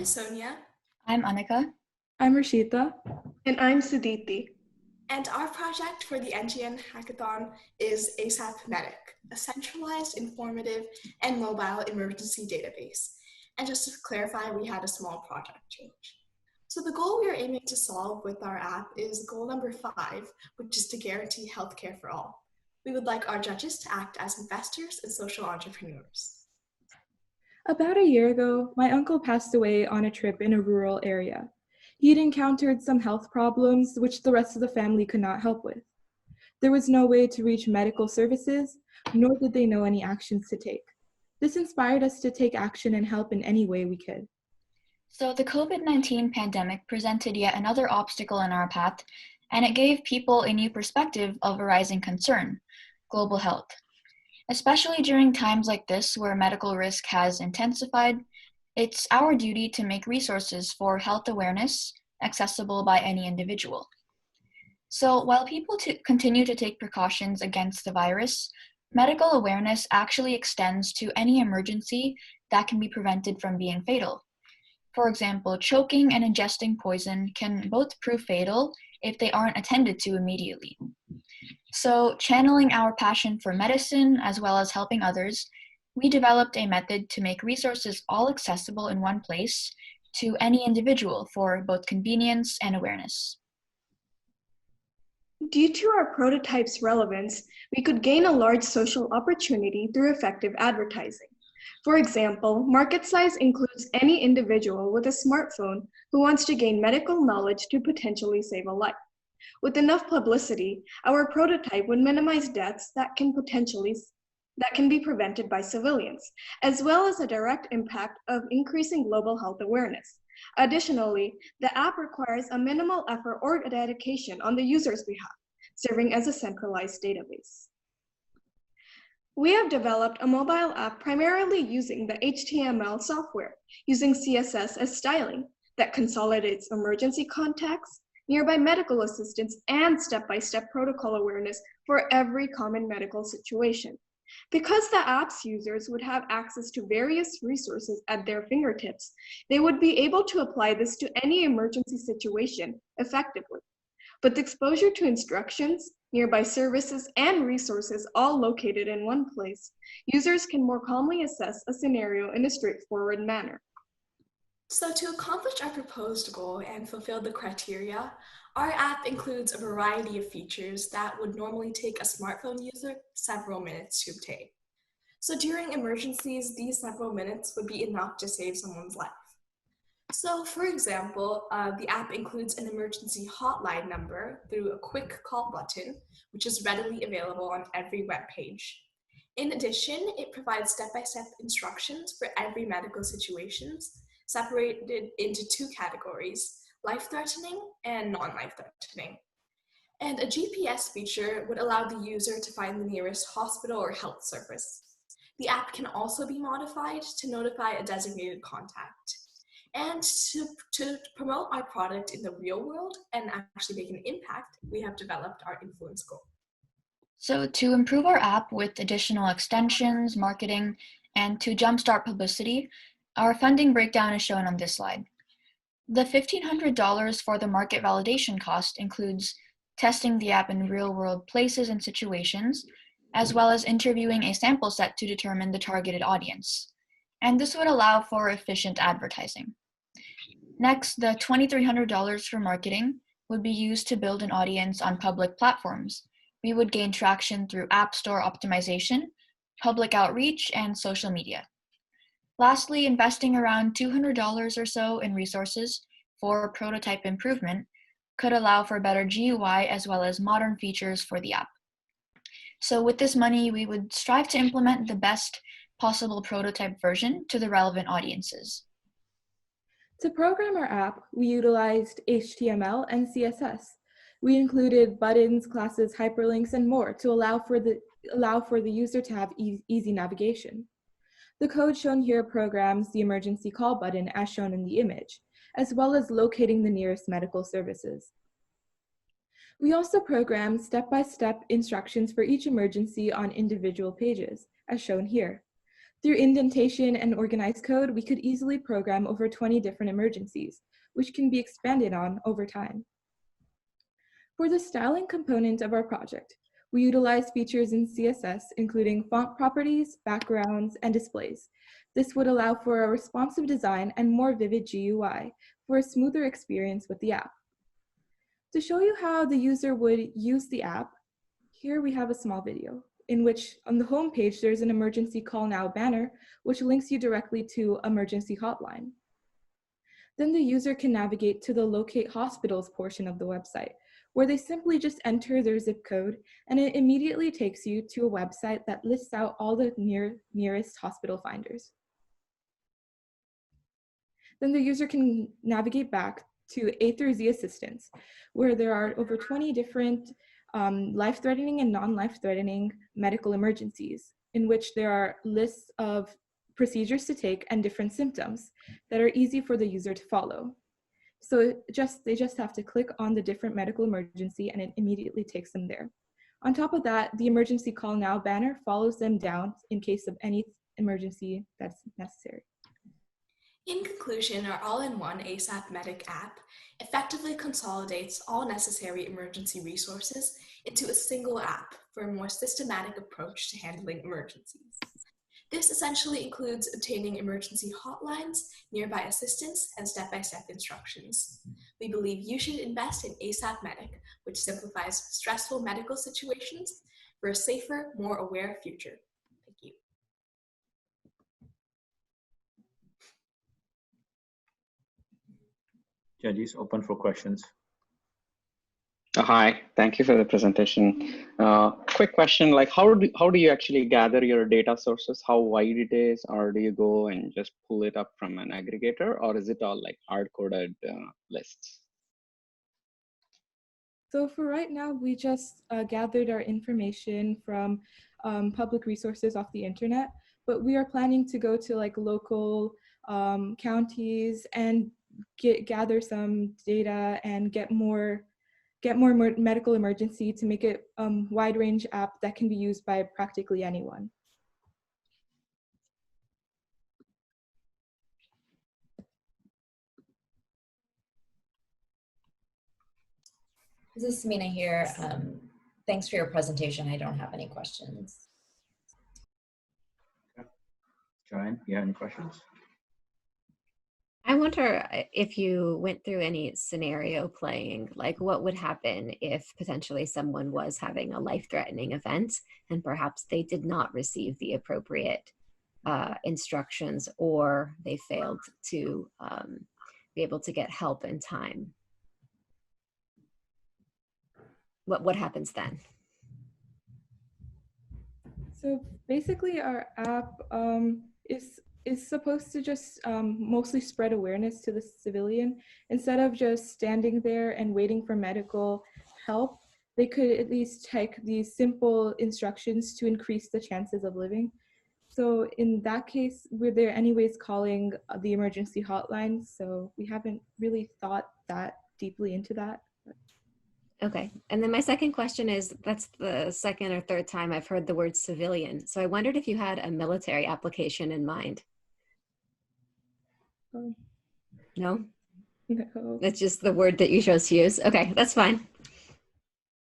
Sonia. I'm Anagha. I'm Rishita. And I'm Sudithi. And our project for the NGN hackathon is ASAPmedic, a centralized, informative, and mobile emergency database. And just to clarify, we had a small project change. So the goal we are aiming to solve with our app is goal number 5, which is to guarantee healthcare for all. We would like our judges to act as investors and social entrepreneurs. About a year ago, my uncle passed away on a trip in a rural area. He'd encountered some health problems which the rest of the family could not help with. There was no way to reach medical services, nor did they know any actions to take. This inspired us to take action and help in any way we could. So the COVID-19 pandemic presented yet another obstacle in our path, and it gave people a new perspective of a rising concern: global health. Especially during times like this where medical risk has intensified, it's our duty to make resources for health awareness accessible by any individual. So while people continue to take precautions against the virus, medical awareness actually extends to any emergency that can be prevented from being fatal. For example, choking and ingesting poison can both prove fatal if they aren't attended to immediately. So, channeling our passion for medicine as well as helping others, we developed a method to make resources all accessible in one place to any individual for both convenience and awareness. Due to our prototype's relevance, we could gain a large social opportunity through effective advertising. For example, market size includes any individual with a smartphone who wants to gain medical knowledge to potentially save a life. With enough publicity, our prototype would minimize deaths that can be prevented by civilians, as well as a direct impact of increasing global health awareness. Additionally, the app requires a minimal effort or dedication on the user's behalf, serving as a centralized database. We have developed a mobile app primarily using the HTML software, using CSS as styling that consolidates emergency contacts, nearby medical assistance, and step-by-step protocol awareness for every common medical situation. Because the app's users would have access to various resources at their fingertips, they would be able to apply this to any emergency situation effectively. With exposure to instructions, nearby services, and resources all located in one place, users can more calmly assess a scenario in a straightforward manner. So to accomplish our proposed goal and fulfill the criteria, our app includes a variety of features that would normally take a smartphone user several minutes to obtain. So during emergencies, these several minutes would be enough to save someone's life. So for example, the app includes an emergency hotline number through a quick call button, which is readily available on every web page. In addition, it provides step-by-step instructions for every medical situation, separated into 2 categories: life-threatening and non-life-threatening. And a GPS feature would allow the user to find the nearest hospital or health service. The app can also be modified to notify a designated contact. And to promote our product in the real world and actually make an impact, we have developed our influence goal. So to improve our app with additional extensions, marketing, and to jumpstart publicity, our funding breakdown is shown on this slide. The $1,500 for the market validation cost includes testing the app in real-world places and situations, as well as interviewing a sample set to determine the targeted audience. And this would allow for efficient advertising. Next, the $2,300 for marketing would be used to build an audience on public platforms. We would gain traction through App Store optimization, public outreach, and social media. Lastly, investing around $200 or so in resources for prototype improvement could allow for better GUI as well as modern features for the app. So with this money, we would strive to implement the best possible prototype version to the relevant audiences. To program our app, we utilized HTML and CSS. We included buttons, classes, hyperlinks, and more to allow for the user to have easy navigation. The code shown here programs the emergency call button as shown in the image, as well as locating the nearest medical services. We also programmed step-by-step instructions for each emergency on individual pages, as shown here. Through indentation and organized code, we could easily program over 20 different emergencies, which can be expanded on over time. For the styling component of our project, we utilize features in CSS, including font properties, backgrounds, and displays. This would allow for a responsive design and more vivid GUI for a smoother experience with the app. To show you how the user would use the app, here we have a small video in which on the home page, there's an emergency call now banner, which links you directly to emergency hotline. Then the user can navigate to the locate hospitals portion of the website, where they simply just enter their zip code and it immediately takes you to a website that lists out all the nearest hospital finders. Then the user can navigate back to A through Z assistance, where there are over 20 different life-threatening and non-life-threatening medical emergencies, in which there are lists of procedures to take and different symptoms that are easy for the user to follow. So they just have to click on the different medical emergency and it immediately takes them there. On top of that, the emergency call now banner follows them down in case of any emergency that's necessary. In conclusion, our all-in-one ASAPmedic app effectively consolidates all necessary emergency resources into a single app for a more systematic approach to handling emergencies. This essentially includes obtaining emergency hotlines, nearby assistance, and step-by-step instructions. We believe you should invest in ASAPmedic, which simplifies stressful medical situations for a safer, more aware future. Thank you. Judges, open for questions. Hi, thank you for the presentation. Quick question, like how do you actually gather your data sources, how wide it is, or do you go and just pull it up from an aggregator, or is it all like hard-coded lists? So for right now, we just gathered our information from public resources off the internet, but we are planning to go to like local counties and gather some data and get more medical emergency to make it a wide range app that can be used by practically anyone. This is Mina here. Thanks for your presentation. I don't have any questions. Joanne, you have any questions? I wonder if you went through any scenario playing, like what would happen if potentially someone was having a life-threatening event and perhaps they did not receive the appropriate instructions, or they failed to be able to get help in time. What happens then? So basically our app is supposed to just mostly spread awareness to the civilian. Instead of just standing there and waiting for medical help, they could at least take these simple instructions to increase the chances of living. So in that case, we're there anyways calling the emergency hotline. So we haven't really thought that deeply into that. Okay, and then my second question is, that's the second or third time I've heard the word civilian. So I wondered if you had a military application in mind. No? No. That's just the word that you chose to use. Okay, that's fine.